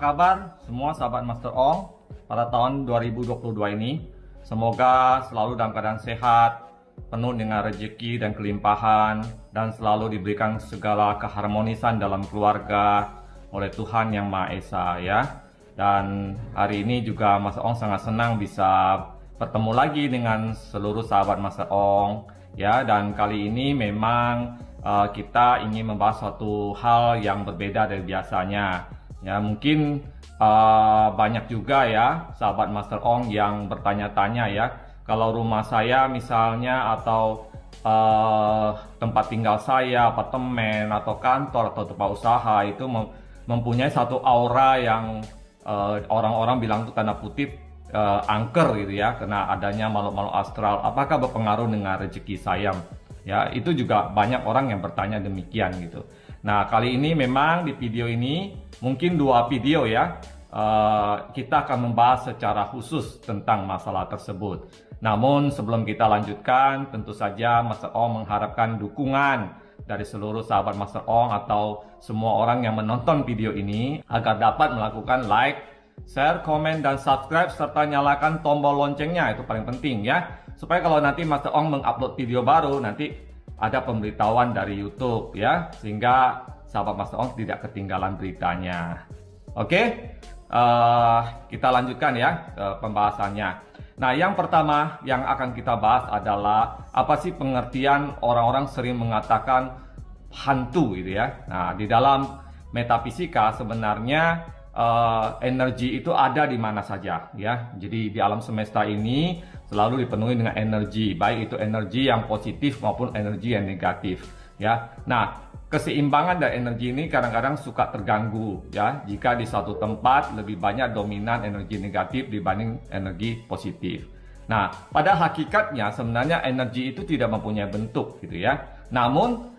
kabar semua sahabat Master Ong pada tahun 2022 ini? Semoga selalu dalam keadaan sehat, penuh dengan rezeki dan kelimpahan, dan selalu diberikan segala keharmonisan dalam keluarga oleh Tuhan Yang Maha Esa ya. Dan hari ini juga Master Ong sangat senang bisa bertemu lagi dengan seluruh sahabat Master Ong ya. Dan kali ini memang kita ingin membahas suatu hal yang berbeda dari biasanya. Ya, mungkin banyak juga ya sahabat Master Ong yang bertanya-tanya ya, kalau rumah saya misalnya atau tempat tinggal saya, apartemen atau kantor atau tempat usaha itu mempunyai satu aura yang orang-orang bilang itu tanda kutip angker gitu ya, karena adanya makhluk-makhluk astral. Apakah berpengaruh dengan rezeki saya? Ya, itu juga banyak orang yang bertanya demikian gitu. Nah, kali ini memang di video ini mungkin 2 video ya, kita akan membahas secara khusus tentang masalah tersebut. Namun sebelum kita lanjutkan, tentu saja Master Ong mengharapkan dukungan dari seluruh sahabat Master Ong atau semua orang yang menonton video ini agar dapat melakukan like, share, komen, dan subscribe serta nyalakan tombol loncengnya. Itu paling penting ya, supaya kalau nanti Master Ong mengupload video baru nanti ada pemberitahuan dari YouTube ya, sehingga sahabat Master Ong tidak ketinggalan beritanya. Oke, kita lanjutkan ya pembahasannya. Nah, yang pertama yang akan kita bahas adalah apa sih pengertian orang-orang sering mengatakan hantu gitu ya. Nah, di dalam metafisika sebenarnya energi itu ada di mana saja ya. Jadi di alam semesta ini selalu dipenuhi dengan energi, baik itu energi yang positif maupun energi yang negatif ya. Nah, keseimbangan dari energi ini kadang-kadang suka terganggu ya jika di suatu tempat lebih banyak dominan energi negatif dibanding energi positif. Nah, pada hakikatnya sebenarnya energi itu tidak mempunyai bentuk gitu ya. Namun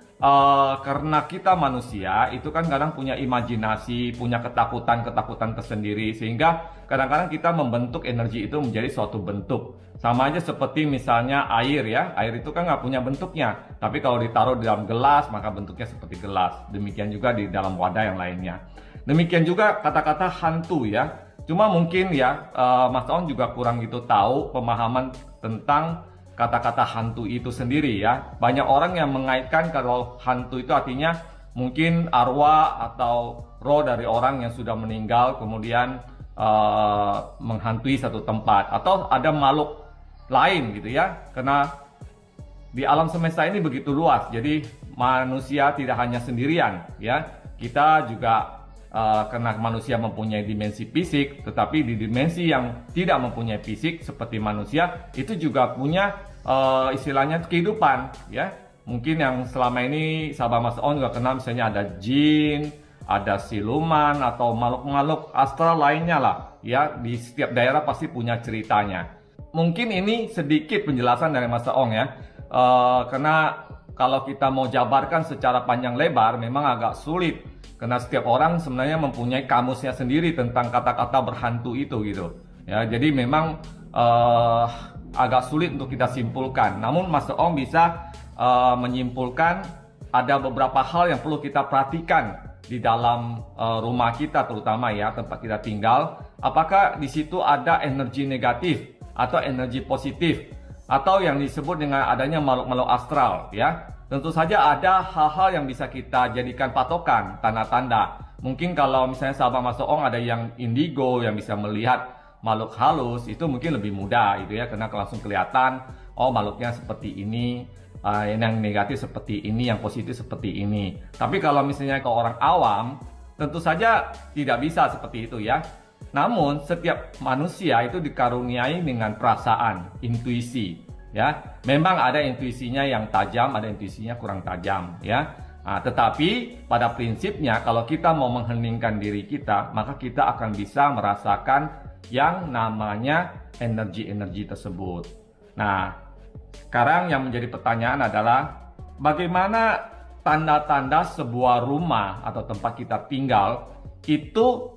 karena kita manusia itu kan kadang punya imajinasi, punya ketakutan tersendiri, sehingga kadang-kadang kita membentuk energi itu menjadi suatu bentuk. Sama aja seperti misalnya air ya, air itu kan nggak punya bentuknya, tapi kalau ditaruh di dalam gelas maka bentuknya seperti gelas. Demikian juga di dalam wadah yang lainnya. Demikian juga kata-kata hantu ya. Cuma mungkin ya Mas On juga kurang gitu tahu pemahaman tentang kata-kata hantu itu sendiri ya. Banyak orang yang mengaitkan kalau hantu itu artinya mungkin arwah atau roh dari orang yang sudah meninggal kemudian menghantui satu tempat, atau ada makhluk lain gitu ya. Karena di alam semesta ini begitu luas, jadi manusia tidak hanya sendirian ya. Kita juga karena manusia mempunyai dimensi fisik, tetapi di dimensi yang tidak mempunyai fisik seperti manusia itu juga punya istilahnya kehidupan ya. Mungkin yang selama ini sahabat Mas On juga kenal, misalnya ada jin, ada siluman atau makhluk-makhluk astral lainnya lah ya. Di setiap daerah pasti punya ceritanya. Mungkin ini sedikit penjelasan dari Mas Ong ya, karena kalau kita mau jabarkan secara panjang lebar memang agak sulit, karena setiap orang sebenarnya mempunyai kamusnya sendiri tentang kata-kata berhantu itu gitu ya. Jadi memang agak sulit untuk kita simpulkan. Namun Master Ong bisa menyimpulkan ada beberapa hal yang perlu kita perhatikan di dalam rumah kita, terutama ya tempat kita tinggal. Apakah di situ ada energi negatif atau energi positif, atau yang disebut dengan adanya makhluk-makhluk astral ya. Tentu saja ada hal-hal yang bisa kita jadikan patokan, tanda-tanda. Mungkin kalau misalnya sahabat Master Ong ada yang indigo yang bisa melihat makhluk halus, itu mungkin lebih mudah gitu ya, karena langsung kelihatan oh makhluknya seperti ini, yang negatif seperti ini, yang positif seperti ini. Tapi kalau misalnya ke orang awam tentu saja tidak bisa seperti itu ya. Namun setiap manusia itu dikaruniai dengan perasaan, intuisi ya. Memang ada intuisinya yang tajam, ada intuisinya kurang tajam ya. Nah, tetapi pada prinsipnya kalau kita mau mengheningkan diri kita, maka kita akan bisa merasakan yang namanya energi-energi tersebut. Nah, sekarang yang menjadi pertanyaan adalah bagaimana tanda-tanda sebuah rumah atau tempat kita tinggal itu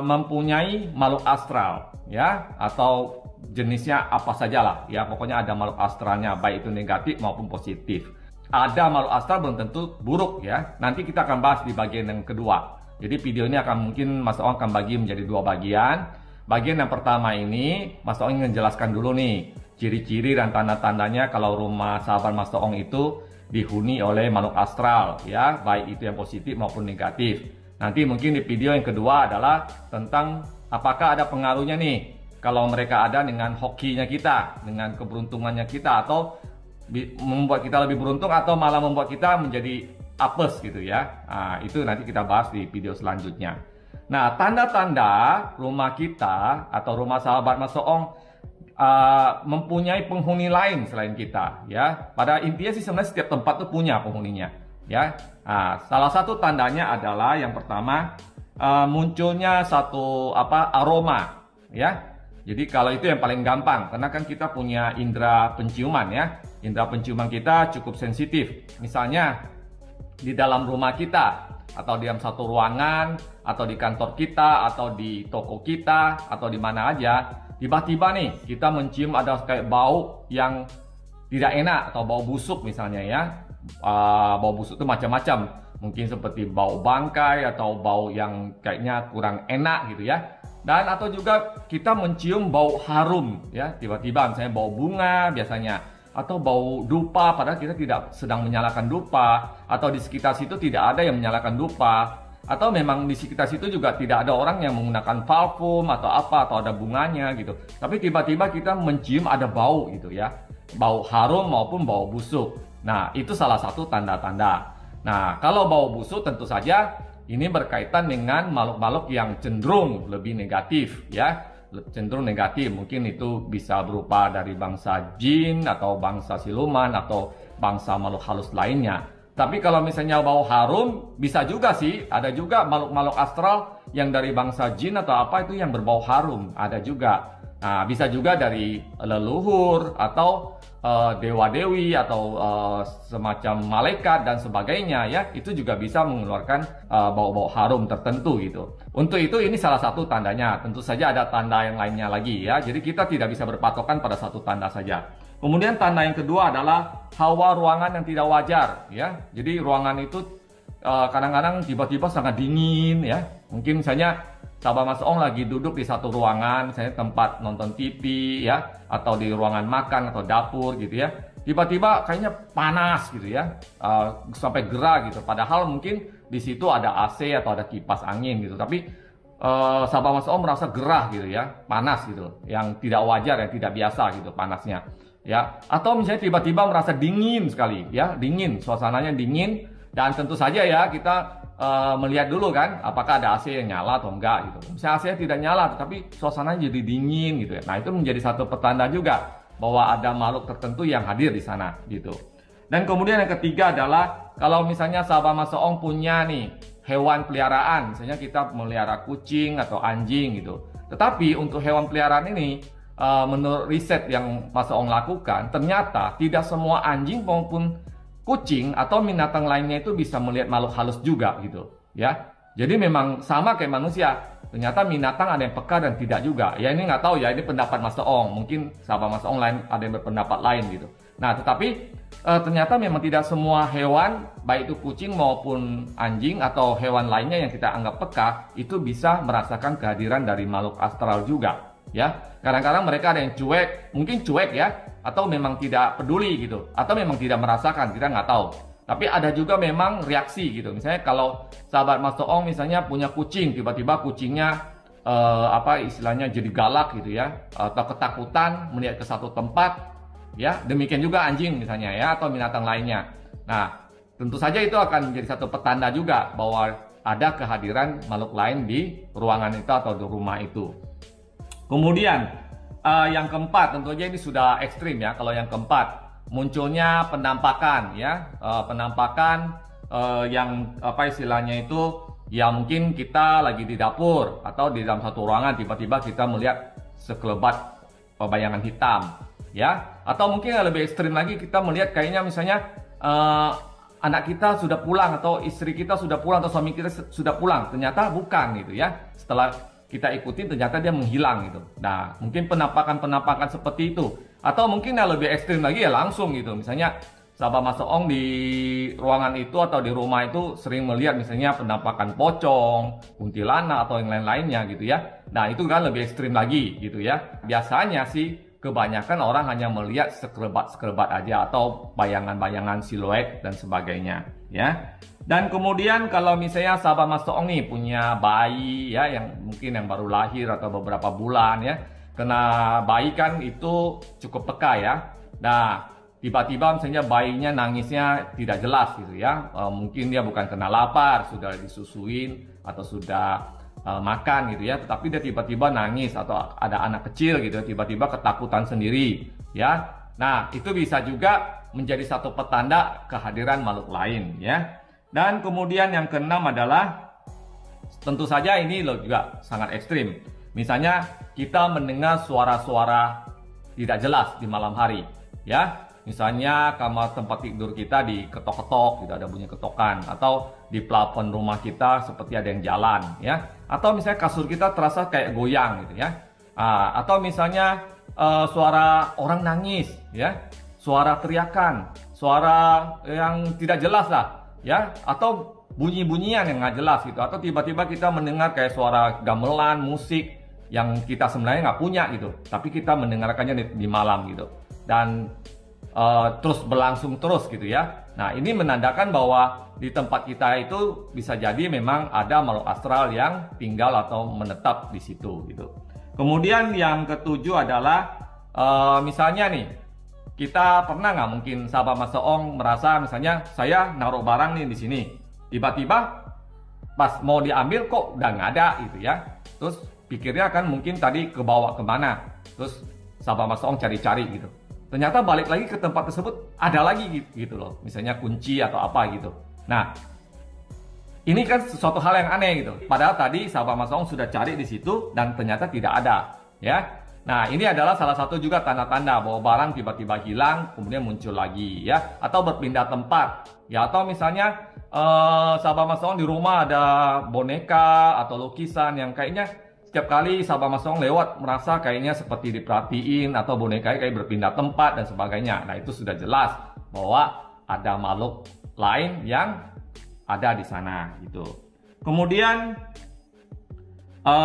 mempunyai makhluk astral ya, atau jenisnya apa sajalah ya, pokoknya ada makhluk astralnya, baik itu negatif maupun positif. Ada makhluk astral belum tentu buruk ya, nanti kita akan bahas di bagian yang kedua. Jadi video ini mungkin Mas Ong akan bagi menjadi 2 bagian. Bagian yang pertama ini Mas Ong ingin jelaskan dulu nih ciri-ciri dan tanda-tandanya kalau rumah sahabat Mas Ong itu dihuni oleh makhluk astral, ya, baik itu yang positif maupun negatif. Nanti mungkin di video yang kedua adalah tentang apakah ada pengaruhnya nih kalau mereka ada dengan hokinya kita, dengan keberuntungannya kita, atau membuat kita lebih beruntung atau malah membuat kita menjadi apes gitu ya. Nah, itu nanti kita bahas di video selanjutnya. Nah, tanda-tanda rumah kita atau rumah sahabat Mas Ong mempunyai penghuni lain selain kita, ya. Pada intinya sih sebenarnya setiap tempat tuh punya penghuninya, ya. Nah, salah satu tandanya adalah yang pertama munculnya satu aroma, ya. Jadi kalau itu yang paling gampang, karena kan kita punya indera penciuman, ya. Indera penciuman kita cukup sensitif. Misalnya di dalam rumah kita, atau di dalam satu ruangan, atau di kantor kita, atau di toko kita, atau di mana aja, tiba-tiba nih kita mencium ada kayak bau yang tidak enak atau bau busuk misalnya, ya. Bau busuk itu macam-macam, mungkin seperti bau bangkai atau bau yang kayaknya kurang enak gitu ya. Dan atau juga kita mencium bau harum, ya, tiba-tiba misalnya bau bunga biasanya, atau bau dupa padahal kita tidak sedang menyalakan dupa, atau di sekitar situ tidak ada yang menyalakan dupa, atau memang di sekitar situ juga tidak ada orang yang menggunakan parfum atau apa, atau ada bunganya gitu, tapi tiba-tiba kita mencium ada bau gitu ya, bau harum maupun bau busuk. Nah, itu salah satu tanda-tanda. Nah, kalau bau busuk tentu saja ini berkaitan dengan makhluk-makhluk yang cenderung lebih negatif, ya, cenderung negatif. Mungkin itu bisa berupa dari bangsa jin atau bangsa siluman atau bangsa makhluk halus lainnya. Tapi kalau misalnya bau harum, bisa juga sih, ada juga makhluk-makhluk astral yang dari bangsa jin atau apa itu yang berbau harum, ada juga. Nah, bisa juga dari leluhur atau dewa-dewi atau semacam malaikat dan sebagainya, ya. Itu juga bisa mengeluarkan bau-bau harum tertentu gitu. Untuk itu ini salah satu tandanya. Tentu saja ada tanda yang lainnya lagi, ya. Jadi kita tidak bisa berpatokan pada satu tanda saja. Kemudian tanda yang kedua adalah hawa ruangan yang tidak wajar, ya. Jadi ruangan itu kadang-kadang tiba-tiba sangat dingin, ya. Mungkin misalnya sahabat Mas Ong lagi duduk di satu ruangan, misalnya tempat nonton TV, ya, atau di ruangan makan atau dapur gitu ya. Tiba-tiba kayaknya panas gitu ya, sampai gerah gitu. Padahal mungkin di situ ada AC atau ada kipas angin gitu. Tapi sahabat Mas Ong merasa gerah gitu ya, panas gitu, yang tidak wajar, yang tidak biasa gitu panasnya, ya. Atau misalnya tiba-tiba merasa dingin sekali, ya, dingin, suasananya dingin. Dan tentu saja ya kita melihat dulu kan apakah ada AC yang nyala atau enggak gitu. Misalnya AC tidak nyala tapi suasananya jadi dingin gitu ya. Nah, itu menjadi satu petanda juga bahwa ada makhluk tertentu yang hadir di sana gitu. Dan kemudian yang ketiga adalah kalau misalnya sahabat Mas Ong punya nih hewan peliharaan, misalnya kita melihara kucing atau anjing gitu. Tetapi untuk hewan peliharaan ini menurut riset yang Mas Ong lakukan, ternyata tidak semua anjing maupun kucing atau binatang lainnya itu bisa melihat makhluk halus juga gitu, ya. Jadi memang sama kayak manusia. Ternyata binatang ada yang peka dan tidak juga. Ya ini nggak tahu ya, ini pendapat Mas Ong. Mungkin sahabat Mas Ong lain ada yang berpendapat lain gitu. Nah, tetapi ternyata memang tidak semua hewan, baik itu kucing maupun anjing atau hewan lainnya yang kita anggap peka itu bisa merasakan kehadiran dari makhluk astral juga, ya. Kadang-kadang mereka ada yang cuek, mungkin cuek ya, atau memang tidak peduli gitu, atau memang tidak merasakan, kita nggak tahu. Tapi ada juga memang reaksi gitu. Misalnya kalau sahabat Mas Ong misalnya punya kucing, tiba-tiba kucingnya istilahnya jadi galak gitu ya, atau ketakutan melihat ke satu tempat, ya. Demikian juga anjing misalnya ya, atau binatang lainnya. Nah, tentu saja itu akan menjadi satu petanda juga bahwa ada kehadiran makhluk lain di ruangan itu atau di rumah itu. Kemudian yang keempat, tentu saja ini sudah ekstrim ya. Kalau yang keempat, munculnya penampakan ya, penampakan yang istilahnya itu ya, mungkin kita lagi di dapur atau di dalam satu ruangan, tiba-tiba kita melihat sekelebat bayangan hitam ya. Atau mungkin yang lebih ekstrim lagi, kita melihat kayaknya misalnya anak kita sudah pulang atau istri kita sudah pulang atau suami kita sudah pulang, ternyata bukan gitu ya. Setelah kita ikutin ternyata dia menghilang gitu. Nah, mungkin penampakan-penampakan seperti itu. Atau mungkin yang lebih ekstrim lagi ya langsung gitu. Misalnya sahabat Mas Ong di ruangan itu atau di rumah itu sering melihat misalnya penampakan pocong, kuntilanak atau yang lain-lainnya gitu ya. Nah itu kan lebih ekstrim lagi gitu ya. Biasanya sih kebanyakan orang hanya melihat sekelebat-sekelebat aja atau bayangan-bayangan siluet dan sebagainya ya. Dan kemudian kalau misalnya sahabat Mas Ong nih punya bayi ya yang mungkin yang baru lahir atau beberapa bulan ya. Karena bayi kan itu cukup peka ya. Nah tiba-tiba misalnya bayinya nangisnya tidak jelas gitu ya, mungkin dia bukan kena lapar, sudah disusuin atau sudah makan gitu ya, tetapi dia tiba-tiba nangis atau ada anak kecil gitu tiba-tiba ketakutan sendiri ya. Nah itu bisa juga menjadi satu petanda kehadiran makhluk lain ya. Dan kemudian yang keenam adalah tentu saja ini loh juga sangat ekstrim. Misalnya kita mendengar suara-suara tidak jelas di malam hari ya. Misalnya kamar tempat tidur kita diketok-ketok, gitu ada bunyi ketokan, atau di plafon rumah kita seperti ada yang jalan, ya. Atau misalnya kasur kita terasa kayak goyang, gitu ya. Atau misalnya suara orang nangis, ya, suara teriakan, suara yang tidak jelas lah, ya, atau bunyi-bunyian yang nggak jelas, gitu. Atau tiba-tiba kita mendengar kayak suara gamelan, musik yang kita sebenarnya nggak punya, gitu. Tapi kita mendengarkannya di malam, gitu. Dan terus berlangsung terus gitu ya. Nah ini menandakan bahwa di tempat kita itu bisa jadi memang ada makhluk astral yang tinggal atau menetap di situ gitu. Kemudian yang ketujuh adalah misalnya nih kita pernah nggak mungkin sahabat Mas Ong merasa misalnya saya naruh barang nih di sini, tiba-tiba pas mau diambil kok udah nggak ada gitu ya. Terus pikirnya kan mungkin tadi kebawa kemana, terus sahabat Mas Ong cari-cari gitu. Ternyata balik lagi ke tempat tersebut ada lagi gitu loh, misalnya kunci atau apa gitu. Nah, ini kan sesuatu hal yang aneh gitu. Padahal tadi sahabat Mas Ong sudah cari di situ dan ternyata tidak ada, ya. Nah, ini adalah salah satu juga tanda-tanda bahwa barang tiba-tiba hilang, kemudian muncul lagi, ya, atau berpindah tempat, ya, atau misalnya sahabat Mas Ong di rumah ada boneka atau lukisan yang kayaknya setiap kali sahabat Mas Ong lewat merasa kayaknya seperti diperhatiin atau bonekanya kayak berpindah tempat dan sebagainya. Nah itu sudah jelas bahwa ada makhluk lain yang ada di sana gitu. Kemudian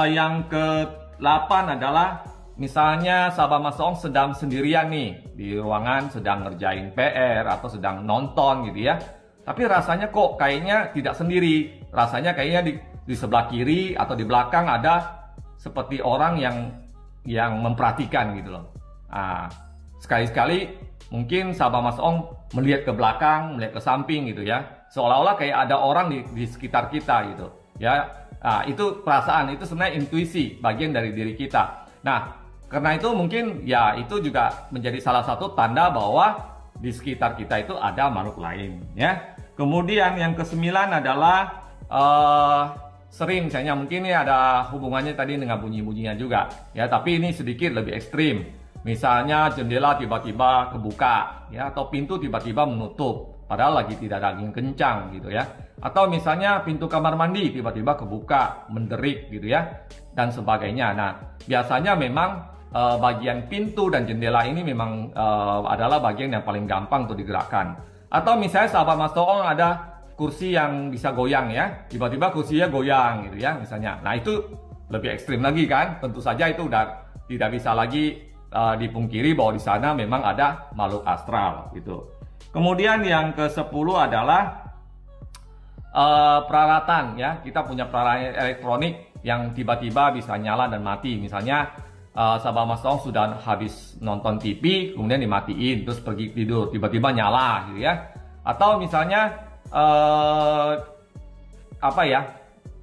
yang ke-8 adalah misalnya sahabat Mas Ong sedang sendirian nih di ruangan sedang ngerjain PR atau sedang nonton gitu ya. Tapi rasanya kok kayaknya tidak sendiri. Rasanya kayaknya di sebelah kiri atau di belakang ada seperti orang yang memperhatikan gitu loh. Sekali-sekali mungkin sahabat Mas Ong melihat ke belakang, melihat ke samping gitu ya. Seolah-olah kayak ada orang di sekitar kita gitu. Ya, itu perasaan, itu sebenarnya intuisi, bagian dari diri kita. Nah, karena itu mungkin ya itu juga menjadi salah satu tanda bahwa di sekitar kita itu ada makhluk lain ya. Kemudian yang ke-9 adalah sering misalnya mungkin ini ada hubungannya tadi dengan bunyi-bunyian juga ya, tapi ini sedikit lebih ekstrim. Misalnya jendela tiba-tiba kebuka ya, atau pintu tiba-tiba menutup padahal lagi tidak ada angin kencang gitu ya. Atau misalnya pintu kamar mandi tiba-tiba kebuka, menderik gitu ya, dan sebagainya. Nah, biasanya memang bagian pintu dan jendela ini memang adalah bagian yang paling gampang untuk digerakkan. Atau misalnya sahabat Mas Ong ada kursi yang bisa goyang ya, tiba-tiba kursinya goyang gitu ya misalnya. Nah itu lebih ekstrim lagi kan, tentu saja itu udah tidak bisa lagi dipungkiri bahwa di sana memang ada makhluk astral gitu. Kemudian yang ke-10 adalah peralatan ya, kita punya peralatan elektronik yang tiba-tiba bisa nyala dan mati. Misalnya sahabat Mas Ong sudah habis nonton TV kemudian dimatiin terus pergi tidur tiba-tiba nyala gitu ya. Atau misalnya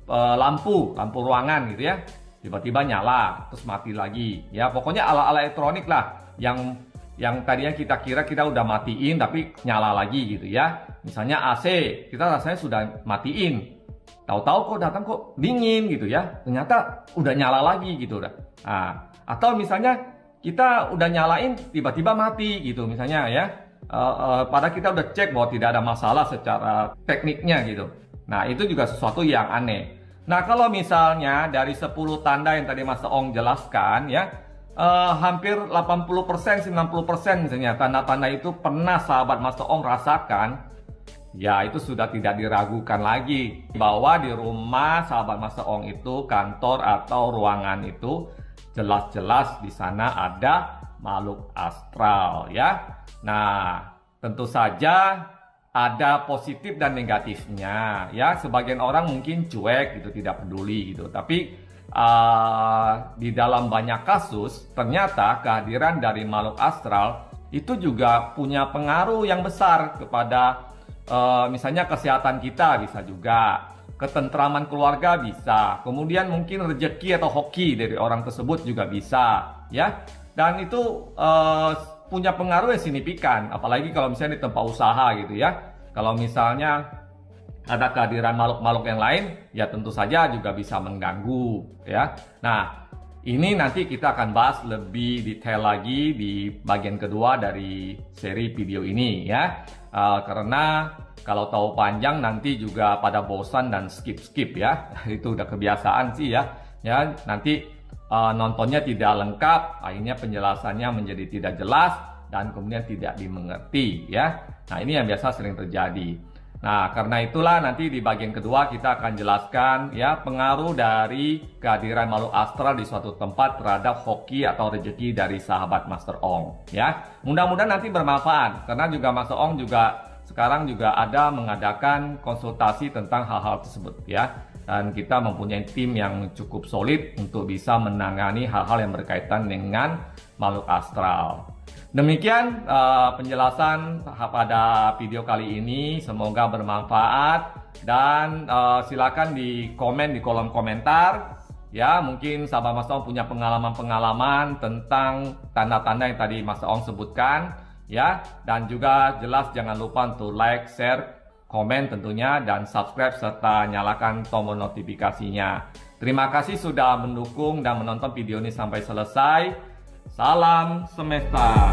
lampu ruangan gitu ya tiba-tiba nyala terus mati lagi ya. Pokoknya alat-alat elektronik lah yang tadinya kita kira kita udah matiin tapi nyala lagi gitu ya. Misalnya AC kita rasanya sudah matiin, tahu-tahu kok datang kok dingin gitu ya, ternyata udah nyala lagi gitu udah. Atau misalnya kita udah nyalain tiba-tiba mati gitu misalnya ya. Padahal kita udah cek bahwa tidak ada masalah secara tekniknya gitu. Nah itu juga sesuatu yang aneh. Nah kalau misalnya dari 10 tanda yang tadi Mas Ong jelaskan ya, hampir 80%, 90% misalnya tanda-tanda itu pernah sahabat Master Ong rasakan, ya itu sudah tidak diragukan lagi bahwa di rumah sahabat Master Ong itu, kantor atau ruangan itu jelas-jelas di sana ada makhluk astral ya. Nah, tentu saja ada positif dan negatifnya ya. Sebagian orang mungkin cuek gitu, tidak peduli gitu. Tapi di dalam banyak kasus ternyata kehadiran dari makhluk astral itu juga punya pengaruh yang besar kepada misalnya kesehatan kita, bisa juga ketentraman keluarga, bisa kemudian mungkin rezeki atau hoki dari orang tersebut juga bisa ya. Dan itu punya pengaruh yang signifikan, apalagi kalau misalnya di tempat usaha gitu ya. Kalau misalnya ada kehadiran makhluk-makhluk yang lain, ya tentu saja juga bisa mengganggu ya. Nah, ini nanti kita akan bahas lebih detail lagi di bagian kedua dari seri video ini ya. Karena kalau tahu panjang nanti juga pada bosan dan skip ya. Itu udah kebiasaan sih ya. Ya, nanti nontonnya tidak lengkap, akhirnya penjelasannya menjadi tidak jelas dan kemudian tidak dimengerti ya. Nah, ini yang biasa sering terjadi. Nah, karena itulah nanti di bagian kedua kita akan jelaskan ya pengaruh dari kehadiran makhluk astral di suatu tempat terhadap hoki atau rezeki dari sahabat Master Ong ya. Mudah-mudahan nanti bermanfaat, karena juga Master Ong juga sekarang juga ada mengadakan konsultasi tentang hal-hal tersebut ya. Dan kita mempunyai tim yang cukup solid untuk bisa menangani hal-hal yang berkaitan dengan makhluk astral. Demikian penjelasan pada video kali ini, semoga bermanfaat dan silakan di komen di kolom komentar ya. Mungkin sahabat Master Ong punya pengalaman-pengalaman tentang tanda-tanda yang tadi Master Ong sebutkan ya. Dan juga jelas jangan lupa untuk like, share, komen tentunya, dan subscribe serta nyalakan tombol notifikasinya. Terima kasih sudah mendukung dan menonton video ini sampai selesai. Salam semesta.